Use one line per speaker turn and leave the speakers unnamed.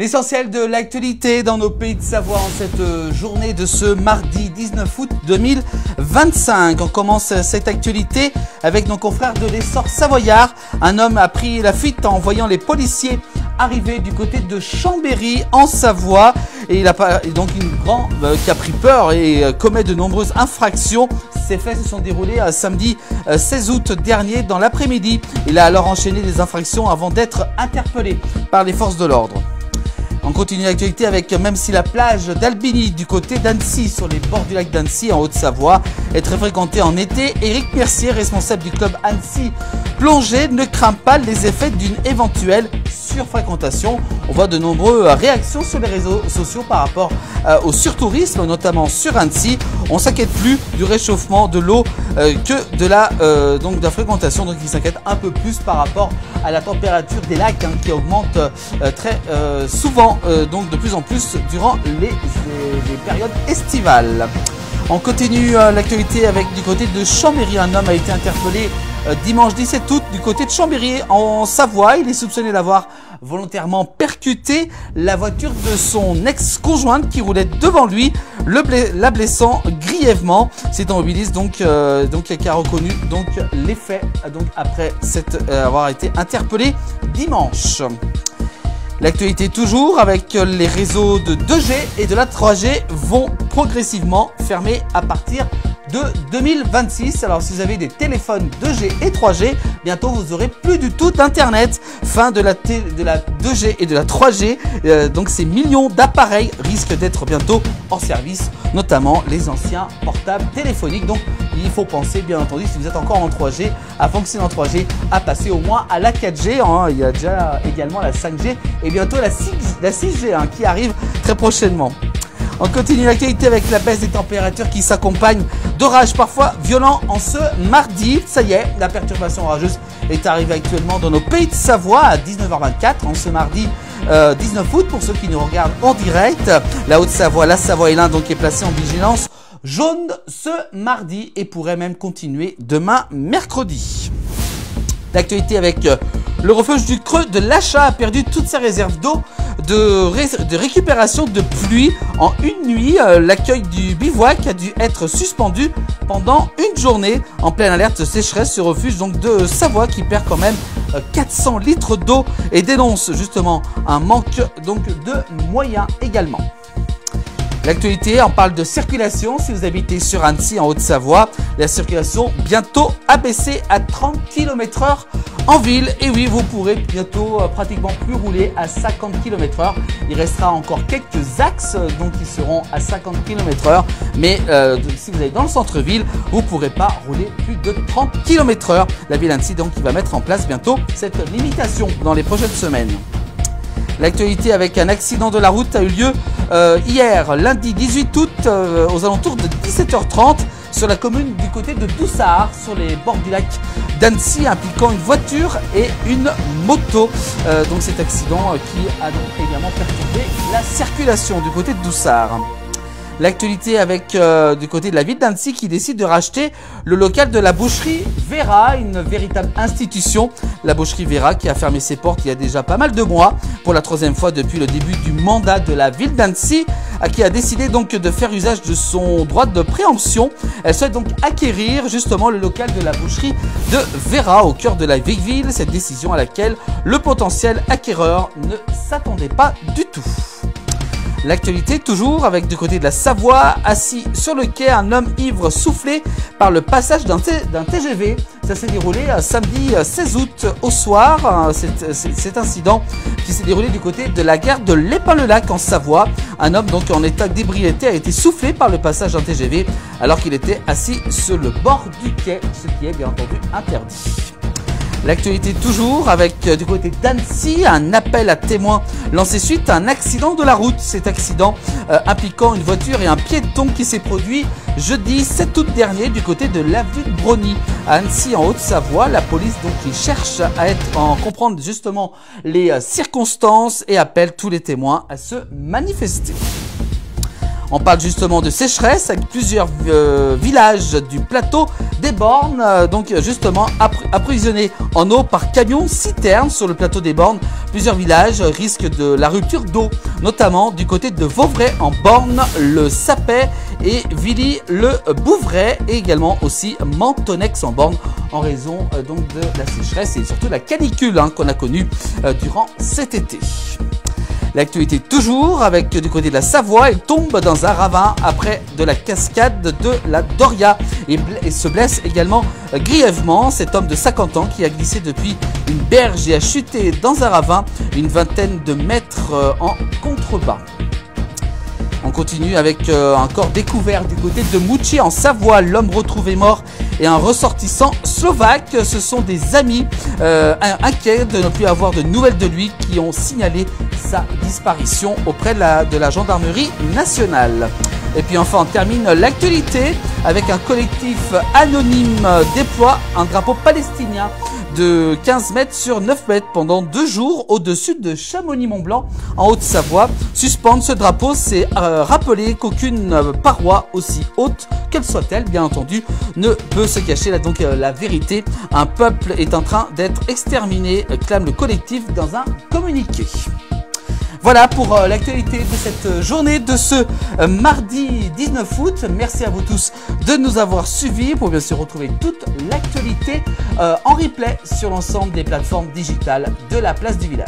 L'essentiel de l'actualité dans nos pays de Savoie en cette journée de ce mardi 19 août 2025. On commence cette actualité avec nos confrères de l'Essor savoyard. Un homme a pris la fuite en voyant les policiers arriver du côté de Chambéry en Savoie. Et il a donc qui a pris peur et commet de nombreuses infractions. Ces faits se sont déroulés samedi 16 août dernier dans l'après-midi. Il a alors enchaîné des infractions avant d'être interpellé par les forces de l'ordre. On continue l'actualité avec, même si la plage d'Albigny du côté d'Annecy, sur les bords du lac d'Annecy en Haute-Savoie, est très fréquentée en été, Éric Mercier, responsable du club Annecy Plongée, ne craint pas les effets d'une éventuelle surfréquentation. On voit de nombreuses réactions sur les réseaux sociaux par rapport au surtourisme, notamment sur Annecy. On s'inquiète plus du réchauffement de l'eau que de la fréquentation, donc il s'inquiète un peu plus par rapport à la température des lacs qui augmente très souvent, donc de plus en plus durant les périodes estivales. On continue l'actualité avec du côté de Chambéry. Un homme a été interpellé dimanche 17 août du côté de Chambéry en Savoie. Il est soupçonné d'avoir volontairement percuté la voiture de son ex-conjointe qui roulait devant lui, la blessant grièvement. C'est un automobiliste qui a reconnu les faits après avoir été interpellé dimanche. L'actualité toujours avec les réseaux de 2G et de la 3G vont progressivement fermer à partir de 2026. Alors si vous avez des téléphones 2G et 3G, bientôt vous aurez plus du tout d'internet. Fin de la 2G et de la 3G. Donc ces millions d'appareils risquent d'être bientôt en service, notamment les anciens portables téléphoniques. Donc il faut penser, bien entendu, si vous êtes encore en 3G, à fonctionner en 3G, à passer au moins à la 4G. Il y a déjà également la 5G et bientôt la 6G qui arrive très prochainement. On continue l'actualité avec la baisse des températures qui s'accompagne d'orages parfois violents en ce mardi. Ça y est, la perturbation orageuse est arrivée actuellement dans nos pays de Savoie à 19h24 en ce mardi 19 août. Pour ceux qui nous regardent en direct, la Haute-Savoie, la Savoie et l'Ain est placée en vigilance jaune ce mardi et pourrait même continuer demain mercredi. L'actualité avec le refuge du Creux de l'Achat a perdu toutes ses réserves d'eau de récupération de pluie en une nuit. L'accueil du bivouac a dû être suspendu pendant une journée en pleine alerte sécheresse. Ce refuge de Savoie qui perd quand même 400 litres d'eau et dénonce justement un manque de moyens également. L'actualité, on parle de circulation. Si vous habitez sur Annecy en Haute-Savoie, la circulation bientôt abaissée à 30 km/h en ville. Et oui, vous pourrez bientôt pratiquement plus rouler à 50 km/h. Il restera encore quelques axes qui seront à 50 km/h. Mais si vous allez dans le centre-ville, vous ne pourrez pas rouler plus de 30 km/h. La ville Annecy qui va mettre en place bientôt cette limitation dans les prochaines semaines. L'actualité avec un accident de la route a eu lieu hier, lundi 18 août, aux alentours de 17h30, sur la commune du côté de Doussard, sur les bords du lac d'Annecy, impliquant une voiture et une moto. Donc cet accident qui a également perturbé la circulation du côté de Doussard. L'actualité avec du côté de la ville d'Annecy qui décide de racheter le local de la boucherie Vera, une véritable institution. La boucherie Vera qui a fermé ses portes il y a déjà pas mal de mois pour la troisième fois depuis le début du mandat de la ville d'Annecy, qui a décidé de faire usage de son droit de préemption. Elle souhaite donc acquérir justement le local de la boucherie de Vera au cœur de la vieille ville. Cette décision à laquelle le potentiel acquéreur ne s'attendait pas du tout. L'actualité toujours avec du côté de la Savoie, assis sur le quai, un homme ivre soufflé par le passage d'un TGV. Ça s'est déroulé samedi 16 août au soir. Cet incident qui s'est déroulé du côté de la gare de l'Épin-le-Lac en Savoie. Un homme en état d'ébriété a été soufflé par le passage d'un TGV alors qu'il était assis sur le bord du quai, ce qui est bien entendu interdit. L'actualité toujours avec du côté d'Annecy, un appel à témoins lancé suite à un accident de la route. Cet accident impliquant une voiture et un piéton qui s'est produit jeudi 7 août dernier du côté de l'avenue de Brony à Annecy en Haute-Savoie. La police qui cherche à comprendre justement les circonstances et appelle tous les témoins à se manifester. On parle justement de sécheresse avec plusieurs villages du plateau des Bornes, donc justement approvisionnés en eau par camion citerne sur le plateau des Bornes. Plusieurs villages risquent de la rupture d'eau, notamment du côté de Vauvray en Borne, le Sapet et Villy-le-Bouvray, et également aussi Mentonex en Borne, en raison donc de la sécheresse et surtout la canicule qu'on a connue durant cet été. L'actualité toujours avec du côté de la Savoie, il tombe dans un ravin après de la cascade de la Doria et se blesse également grièvement. Cet homme de 50 ans qui a glissé depuis une berge et a chuté dans un ravin une vingtaine de mètres en contrebas. On continue avec un corps découvert du côté de Mouchy en Savoie. L'homme retrouvé mort est un ressortissant slovaque. Ce sont des amis inquiets de ne plus avoir de nouvelles de lui qui ont signalé sa disparition auprès de la gendarmerie nationale. Et puis enfin on termine l'actualité avec un collectif anonyme déploie un drapeau palestinien de 15 mètres sur 9 mètres pendant 2 jours au-dessus de Chamonix-Mont-Blanc en Haute-Savoie. Suspendre ce drapeau, c'est rappeler qu'aucune paroi, aussi haute qu'elle soit-elle, bien entendu, ne peut se cacher la vérité. Un peuple est en train d'être exterminé, clame le collectif dans un communiqué. Voilà pour l'actualité de cette journée de ce mardi 19 août. Merci à vous tous de nous avoir suivis. Vous pouvez bien sûr retrouver toute l'actualité en replay sur l'ensemble des plateformes digitales de la place du village.